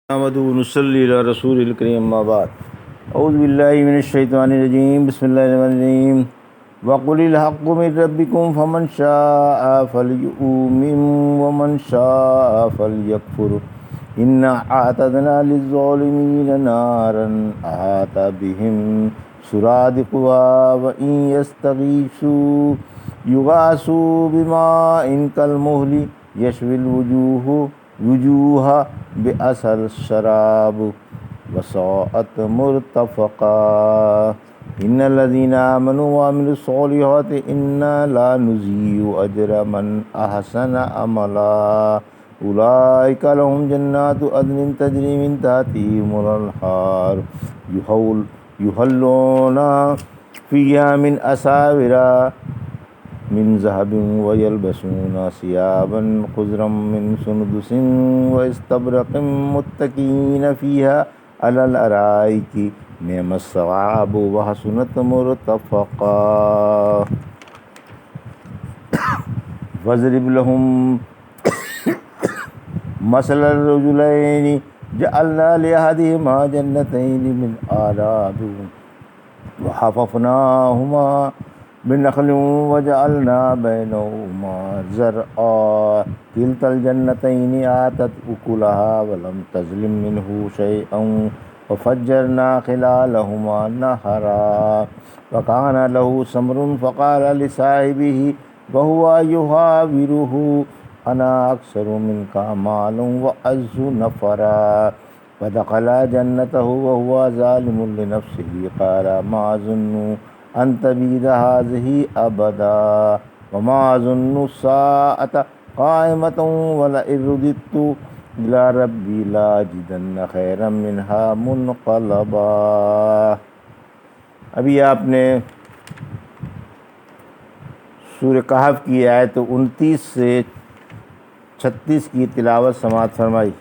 محمد نصلی علی رسول الکریم اما بعد اعوذ باللہ من الشیطان الرجیم بسم اللہ الرحمن الرحیم وقل الحق من ربکم فمن شاء فلیؤمن ومن شاء فلیکفر انا اعتدنا للظالمین نارا احاط بهم سرادقها وان یستغیثوا یغاثوا بماء کالمہل یشوی الوجوہ بأسر الشراب وساءت مرتفقا ان الذين آمنوا وعملوا الصالحات انا لا نضيع اجر من احسن عملا اولئك لهم جنات عدن تجري من تحتهم الانهار يحلون فيها من اساور من ذهب ويلبسون ثيابا خضرا من سندس واستبرق متكئين فيها على الارائك نعم الثواب وحسنت مرتفقا واضرب لهم مثل الرجلين جعلنا لأحدهما جنتين من أعناب وحففناهما بنخل وجعلنا بينهما زرعا كلتا الجنتين آتت أكلها ولم تظلم منه شيئا وفجرنا خلالهما نهرا وكان له ثمر فقال لصاحبه وهو يحاوره أنا أكثر منك مالا وأعز نفرا فدخل جنته وهو ظالم لنفسه قال ما أظن أن تبيد هذه أبدا وما أظن الساعة قائمة ولئن رددت إلى ربي لأجدن خيرا منها منقلبا۔ ابھی آپ نے سورہ کہف کی آیت 29 سے 36 کی تلاوت سماعت فرمائی۔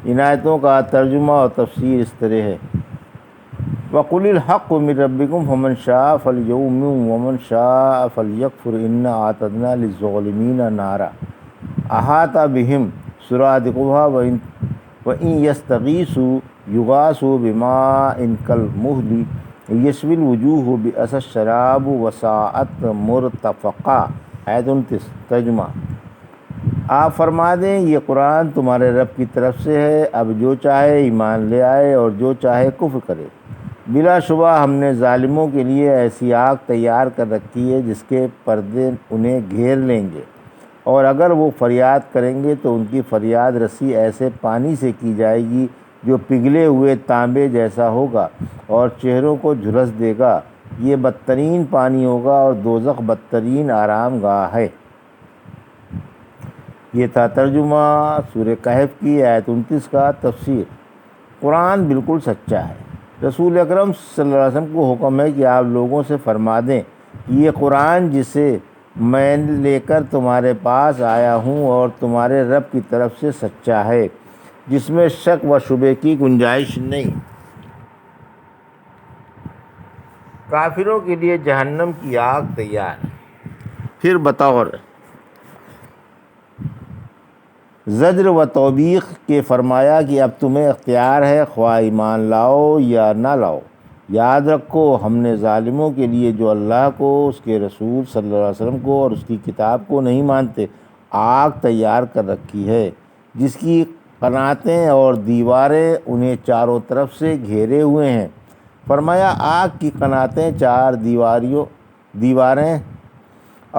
ان آیتوں کا ترجمہ اور تفسیر اس طرح ہے: وَقُلِ الْحَقُّ مِن رَبِّكُمْ فَمَن شَاءَ فَلْيُؤْمِن وَمَن شَاءَ فَلْيَكْفُرْ إِنَّا أَعْتَدْنَا لِلظَّالِمِينَ نَارًا أَحَاطَ بِهِمْ سُرَادِقُهَا وَإِن يَسْتَغِيثُوا يُغَاثُوا بِمَاءٍ كَالْمُهْلِ يَشْوِي الْوُجُوهَ بِئْسَ الشَّرَابُ وَسَاءَتْ مُرْتَفَقًا۔ آیت 29 ترجمہ: آپ فرما دیں یہ قرآن تمہارے رب کی طرف سے ہے، اب جو چاہے ایمان لے آئے اور جو چاہے کفر کرے۔ بلا شبہ ہم نے ظالموں کے لیے ایسی آگ تیار کر رکھی ہے جس کے پردے انہیں گھیر لیں گے، اور اگر وہ فریاد کریں گے تو ان کی فریاد رسی ایسے پانی سے کی جائے گی جو پگھلے ہوئے تانبے جیسا ہوگا اور چہروں کو جھلس دے گا۔ یہ بدترین پانی ہوگا اور دوزخ بدترین آرام گاہ ہے۔ یہ تھا ترجمہ سورہ کہف کی آیت 29 کا تفسیر۔ قرآن بالکل سچا ہے۔ رسول اکرم صلی اللہ علیہ وسلم کو حکم ہے کہ آپ لوگوں سے فرما دیں کہ یہ قرآن جسے میں لے کر تمہارے پاس آیا ہوں اور تمہارے رب کی طرف سے سچا ہے، جس میں شک و شبے کی گنجائش نہیں۔ کافروں کے لیے جہنم کی آگ تیار ہے۔ پھر بطور زجر و توبیخ کے فرمایا کہ اب تمہیں اختیار ہے، خواہ ایمان لاؤ یا نہ لاؤ۔ یاد رکھو ہم نے ظالموں کے لیے جو اللہ کو، اس کے رسول صلی اللہ علیہ وسلم کو اور اس کی کتاب کو نہیں مانتے آگ تیار کر رکھی ہے، جس کی قناتیں اور دیواریں انہیں چاروں طرف سے گھیرے ہوئے ہیں۔ فرمایا آگ کی قناتیں 4 دیواریں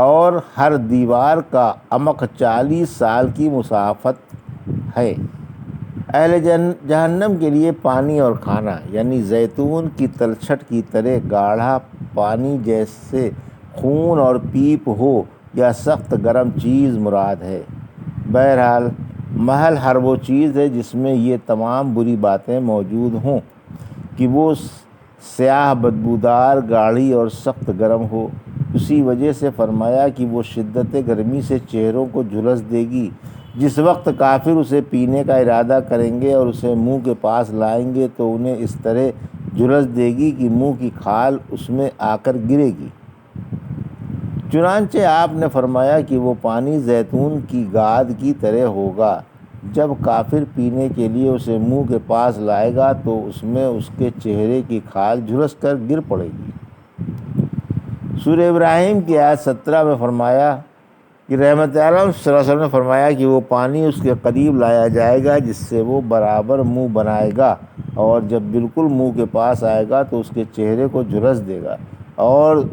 اور ہر دیوار کا عمق 40 سال کی مسافت ہے۔ اہل جہنم کے لیے پانی اور کھانا یعنی زیتون کی تلچھٹ کی طرح گاڑھا پانی جیسے خون اور پیپ ہو یا سخت گرم چیز مراد ہے۔ بہرحال محل ہر وہ چیز ہے جس میں یہ تمام بری باتیں موجود ہوں کہ وہ سیاہ بدبودار گاڑھی اور سخت گرم ہو۔ اسی وجہ سے فرمایا کہ وہ شدت گرمی سے چہروں کو جھلس دے گی۔ جس وقت کافر اسے پینے کا ارادہ کریں گے اور اسے منہ کے پاس لائیں گے تو انہیں اس طرح جھلس دے گی کہ منہ کی کھال اس میں آ کر گرے گی۔ چنانچہ آپ نے فرمایا کہ وہ پانی زیتون کی گاد کی طرح ہوگا جب کافر پینے کے لیے اسے منہ کے پاس لائے گا تو اس میں اس کے چہرے کی کھال جھلس کر گر پڑے گی۔ سورہ ابراہیم کی آیت 17 میں فرمایا کہ رحمت عالم صلی اللہ علیہ وسلم نے فرمایا کہ وہ پانی اس کے قریب لایا جائے گا جس سے وہ برابر منہ بنائے گا، اور جب بالکل منہ کے پاس آئے گا تو اس کے چہرے کو جھلس دے گا اور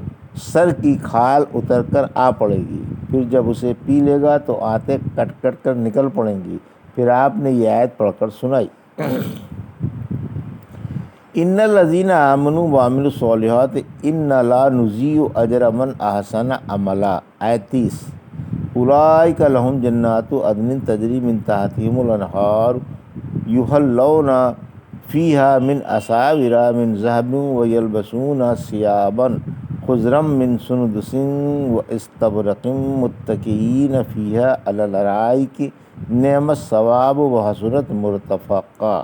سر کی کھال اتر کر آ پڑے گی۔ پھر جب اسے پی لے گا تو آنتیں کٹ کٹ کر نکل پڑیں گی۔ پھر آپ نے یہ آیت پڑھ کر سنائی، ان الذین آمنوا وعملوا الصالحات انا لا نضیع اجر من احسن عملا۔ آیت 30، اولئک لہم جنات عدن تجری من تحتہم الانہار یحلون فیہا من اساور من ذہب ویلبسون ثیابا خضرا من سندس واستبرق متکئین فیہا علی الارائک نعم الثواب وحسنت مرتفقا۔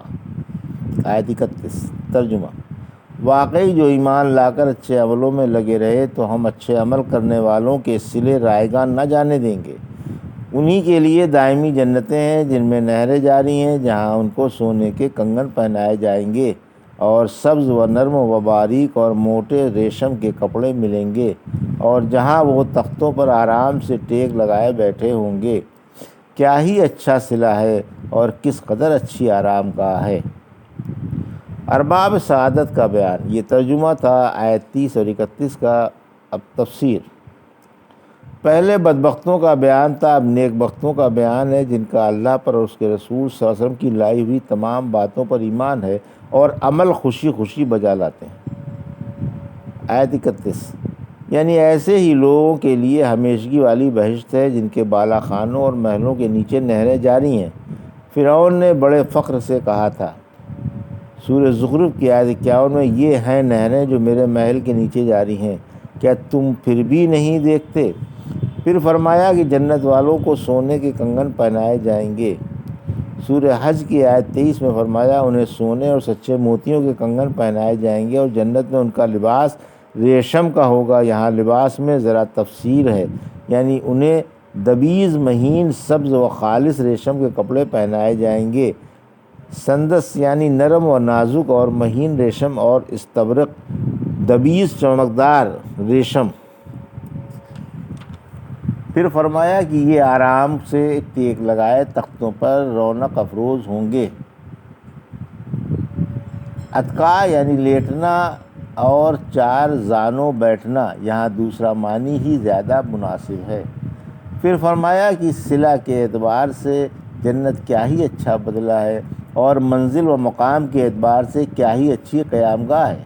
آیت 31، ترجمہ، واقعی جو ایمان لا کر اچھے عملوں میں لگے رہے تو ہم اچھے عمل کرنے والوں کے صلے رائگاں نہ جانے دیں گے۔ انہی کے لیے دائمی جنتیں ہیں جن میں نہریں جاری ہیں، جہاں ان کو سونے کے کنگن پہنائے جائیں گے اور سبز و نرم و باریک اور موٹے ریشم کے کپڑے ملیں گے، اور جہاں وہ تختوں پر آرام سے ٹیک لگائے بیٹھے ہوں گے۔ کیا ہی اچھا صلہ ہے اور کس قدر اچھی آرام گاہ ہے۔ ارباب سعادت کا بیان، یہ ترجمہ تھا آیت 30 اور 31 کا۔ اب تفسیر، پہلے بدبختوں کا بیان تھا، اب نیک بختوں کا بیان ہے جن کا اللہ پر اور اس کے رسول صلی اللہ علیہ وسلم کی لائی ہوئی تمام باتوں پر ایمان ہے اور عمل خوشی خوشی بجا لاتے ہیں۔ آیت 31، یعنی ایسے ہی لوگوں کے لیے ہمیشگی والی بہشت ہے جن کے بالا خانوں اور محلوں کے نیچے نہریں جاری ہیں۔ فرعون نے بڑے فخر سے کہا تھا، سورہ زخرف کی آیت 51 میں، یہ ہیں نہریں جو میرے محل کے نیچے جاری ہیں، کیا تم پھر بھی نہیں دیکھتے؟ پھر فرمایا کہ جنت والوں کو سونے کے کنگن پہنائے جائیں گے۔ سورہ حج کی آیت 23 میں فرمایا، انہیں سونے اور سچے موتیوں کے کنگن پہنائے جائیں گے اور جنت میں ان کا لباس ریشم کا ہوگا۔ یہاں لباس میں ذرا تفسیر ہے، یعنی انہیں دبیز مہین سبز و خالص ریشم کے کپڑے پہنائے جائیں گے۔ سندس یعنی نرم و نازک اور مہین ریشم، اور استبرق دبیز چمکدار ریشم۔ پھر فرمایا کہ یہ آرام سے ٹیک لگائے تختوں پر رونق افروز ہوں گے۔ اتقا یعنی لیٹنا اور چار زانوں بیٹھنا، یہاں دوسرا معنی ہی زیادہ مناسب ہے۔ پھر فرمایا کہ صلہ کے اعتبار سے جنت کیا ہی اچھا بدلہ ہے، اور منزل و مقام کے اعتبار سے کیا ہی اچھی قیام گاہ ہے۔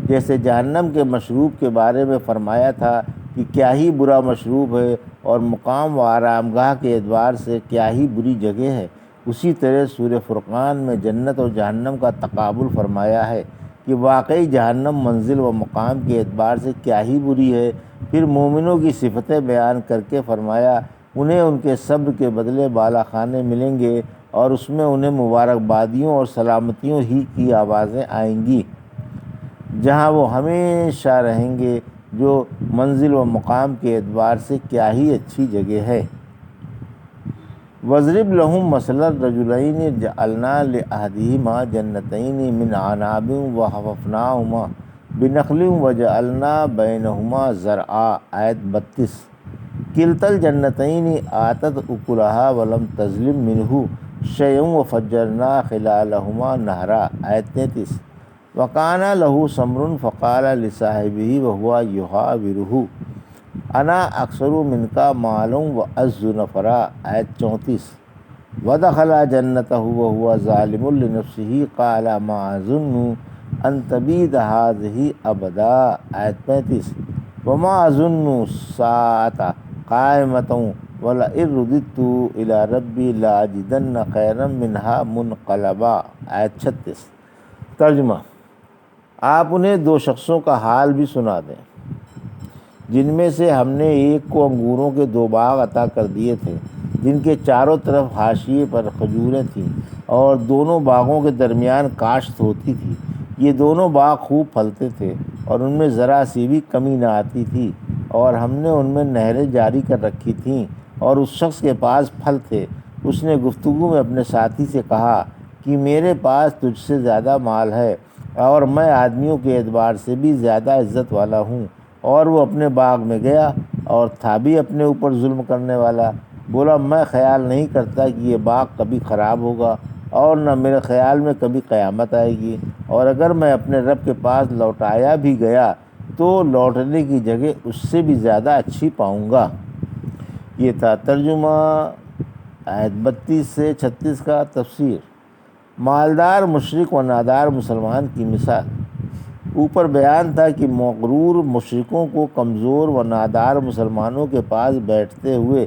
جیسے جہنم کے مشروب کے بارے میں فرمایا تھا کہ کیا ہی برا مشروب ہے، اور مقام و آرام گاہ کے اعتبار سے کیا ہی بری جگہ ہے، اسی طرح سورہ فرقان میں جنت اور جہنم کا تقابل فرمایا ہے کہ واقعی جہنم منزل و مقام کے اعتبار سے کیا ہی بری ہے۔ پھر مومنوں کی صفتیں بیان کر کے فرمایا، انہیں ان کے صبر کے بدلے بالا خانے ملیں گے، اور اس میں انہیں مبارکبادیوں اور سلامتیوں ہی کی آوازیں آئیں گی، جہاں وہ ہمیشہ رہیں گے، جو منزل و مقام کے اعتبار سے کیا ہی اچھی جگہ ہے۔ وَاضْرِبْ لَهُم مَثَلَ الرَّجُلَيْنِ جَعَلْنَا لِأَحَدِهِمَا جَنَّتَيْنِ مِنْ أَعْنَابٍ وَحَفَفْنَاهُمَا بِنَخْلٍ وَجَعَلْنَا بَيْنَهُمَا زَرْعًا۔ آیت 32، كِلْتَا الْجَنَّتَيْنِ آتَتْ أُكُلَهَا وَلَمْ تَظْلِم مِّنْهُ شَيْئًا وَفَجَّرْنَا خِلَالَهُمَا نَهْرًا۔ آیت 33، وَكَانَ لَهُ ثَمَرٌ فَقَالَ لِصَاحِبِهِ وَهُوَ يُحَاوِرُهُ انا اکثر منکا مالا وأعز نفرا۔ آیت 34، ودخل جنتہ وهو ظالم لنفسه قال ما اظن ان تبید هذه ابدا۔ آیت 35، وما اظن الساعة قائمة ولئن رددت الى ربی لاجدن خیرا منها منقلبا۔ آیت 36۔ ترجمہ، آپ انہیں دو شخصوں کا حال بھی سنا دیں جن میں سے ہم نے ایک کو انگوروں کے 2 باغ عطا کر دیے تھے جن کے چاروں طرف حاشیے پر کھجوریں تھیں، اور دونوں باغوں کے درمیان کاشت ہوتی تھی۔ یہ دونوں باغ خوب پھلتے تھے اور ان میں ذرا سی بھی کمی نہ آتی تھی، اور ہم نے ان میں نہریں جاری کر رکھی تھیں، اور اس شخص کے پاس پھل تھے اس نے گفتگو میں اپنے ساتھی سے کہا کہ میرے پاس تجھ سے زیادہ مال ہے اور میں آدمیوں کے اعتبار سے بھی زیادہ عزت والا ہوں۔ اور وہ اپنے باغ میں گیا اور تھا بھی اپنے اوپر ظلم کرنے والا۔ بولا میں خیال نہیں کرتا کہ یہ باغ کبھی خراب ہوگا اور نہ میرے خیال میں کبھی قیامت آئے گی، اور اگر میں اپنے رب کے پاس لوٹایا بھی گیا تو لوٹنے کی جگہ اس سے بھی زیادہ اچھی پاؤں گا۔ یہ تھا ترجمہ آیت 32 سے 36 کا۔ تفسیر: مالدار مشرک و نادار مسلمان کی مثال۔ اوپر بیان تھا کہ مغرور مشرکوں کو کمزور و نادار مسلمانوں کے پاس بیٹھتے ہوئے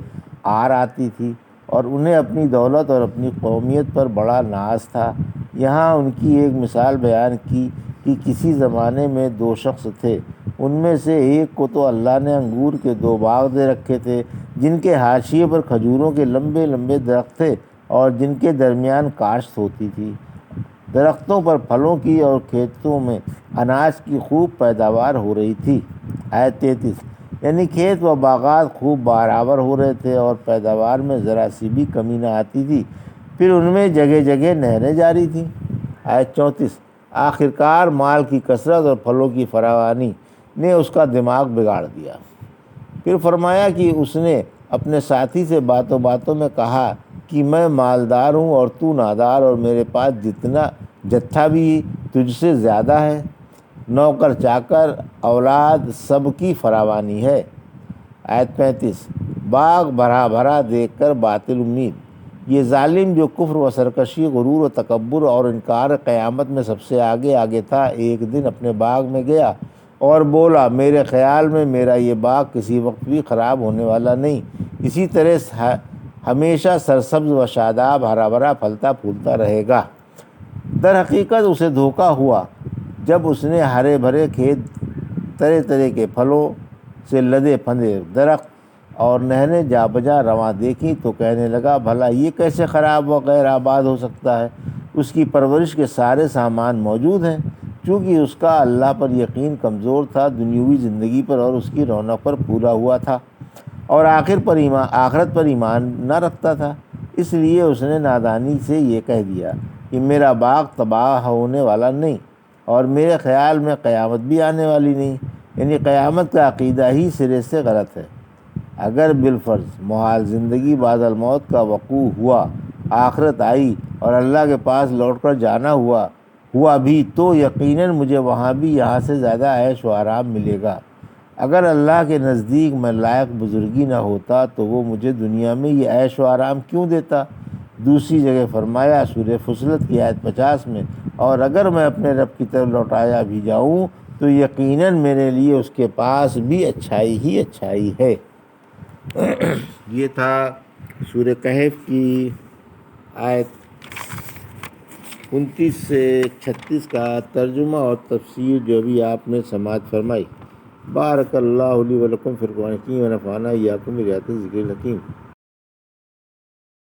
آر آتی تھی اور انہیں اپنی دولت اور اپنی قومیت پر بڑا ناز تھا۔ یہاں ان کی ایک مثال بیان کی کہ کسی زمانے میں دو شخص تھے۔ ان میں سے ایک کو تو اللہ نے انگور کے 2 باغ دے رکھے تھے جن کے حاشیے پر کھجوروں کے لمبے لمبے درخت تھے اور جن کے درمیان کاشت ہوتی تھی۔ درختوں پر پھلوں کی اور کھیتوں میں اناج کی خوب پیداوار ہو رہی تھی۔ آیت 33، یعنی کھیت و باغات خوب برابر ہو رہے تھے اور پیداوار میں ذرا سی بھی کمی نہ آتی تھی۔ پھر ان میں جگہ جگہ نہریں جاری تھیں۔ آیت 34، آخرکار مال کی کثرت اور پھلوں کی فراوانی نے اس کا دماغ بگاڑ دیا۔ پھر فرمایا کہ اس نے اپنے ساتھی سے باتوں باتوں میں کہا کہ میں مالدار ہوں اور تو نادار، اور میرے پاس جتنا جتھا بھی تجھ سے زیادہ ہے، نوکر چاکر اولاد سب کی فراوانی ہے۔ آیت 35، باغ بھرا بھرا دیکھ کر باطل امید۔ یہ ظالم جو کفر و سرکشی، غرور و تکبر اور انکار قیامت میں سب سے آگے آگے تھا، ایک دن اپنے باغ میں گیا اور بولا میرے خیال میں میرا یہ باغ کسی وقت بھی خراب ہونے والا نہیں، اسی طرح ہمیشہ سرسبز و شاداب ہرا بھرا پھلتا پھولتا رہے گا۔ در حقیقت اسے دھوکہ ہوا جب اس نے ہرے بھرے کھیت، طرح طرح کے پھلوں سے لدے پھندے درخت اور نہریں جا بجا رواں دیکھی تو کہنے لگا بھلا یہ کیسے خراب و غیر آباد ہو سکتا ہے؟ اس کی پرورش کے سارے سامان موجود ہیں۔ چونکہ اس کا اللہ پر یقین کمزور تھا، دنیوی زندگی پر اور اس کی رونق پر پھولا ہوا تھا، اور آخرت پر ایمان نہ رکھتا تھا، اس لیے اس نے نادانی سے یہ کہہ دیا کہ میرا باغ تباہ ہونے والا نہیں اور میرے خیال میں قیامت بھی آنے والی نہیں، یعنی قیامت کا عقیدہ ہی سرے سے غلط ہے۔ اگر بالفرض محال زندگی بعد الموت کا وقوع ہوا، آخرت آئی اور اللہ کے پاس لوٹ کر جانا ہوا بھی تو یقیناً مجھے وہاں بھی یہاں سے زیادہ عیش و آرام ملے گا۔ اگر اللہ کے نزدیک میں لائق بزرگی نہ ہوتا تو وہ مجھے دنیا میں یہ عیش و آرام کیوں دیتا؟ دوسری جگہ فرمایا سورہ فصلت کی آیت 50 میں، اور اگر میں اپنے رب کی طرف لوٹایا بھی جاؤں تو یقیناً میرے لیے اس کے پاس بھی اچھائی ہی اچھائی ہے۔ یہ تھا سورہ کہف کی آیت 29 سے 36 کا ترجمہ اور تفسیر جو بھی آپ نے سماعت فرمائی۔ بارک اللہ لی و لکم فی القرآن الحکیم و نفعنی وایاکم بآیات الذکر الحکیم۔